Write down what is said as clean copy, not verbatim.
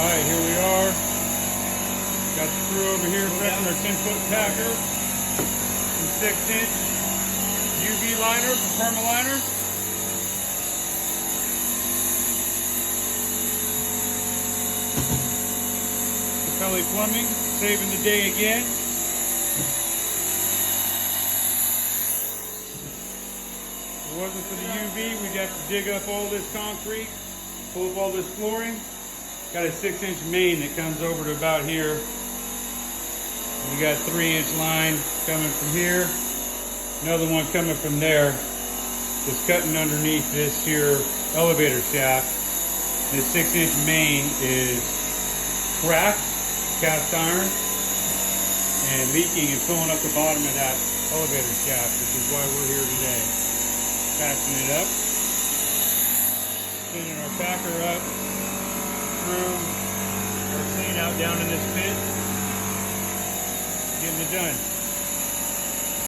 Alright, here we are. Got the screw over here pressing our 10-foot packer. Some 6-inch UV liner for permaliner. Capelli plumbing, saving the day again. If it wasn't for the UV, we'd have to dig up all this concrete, pull up all this flooring. Got a 6-inch main that comes over to about here. We got 3-inch line coming from here. Another one coming from there. Just cutting underneath this here elevator shaft. This 6-inch main is cracked, cast iron, and leaking and filling up the bottom of that elevator shaft, which is why we're here today. Patching it up. Sending our packer up through our clean out down in this pit. Getting it done.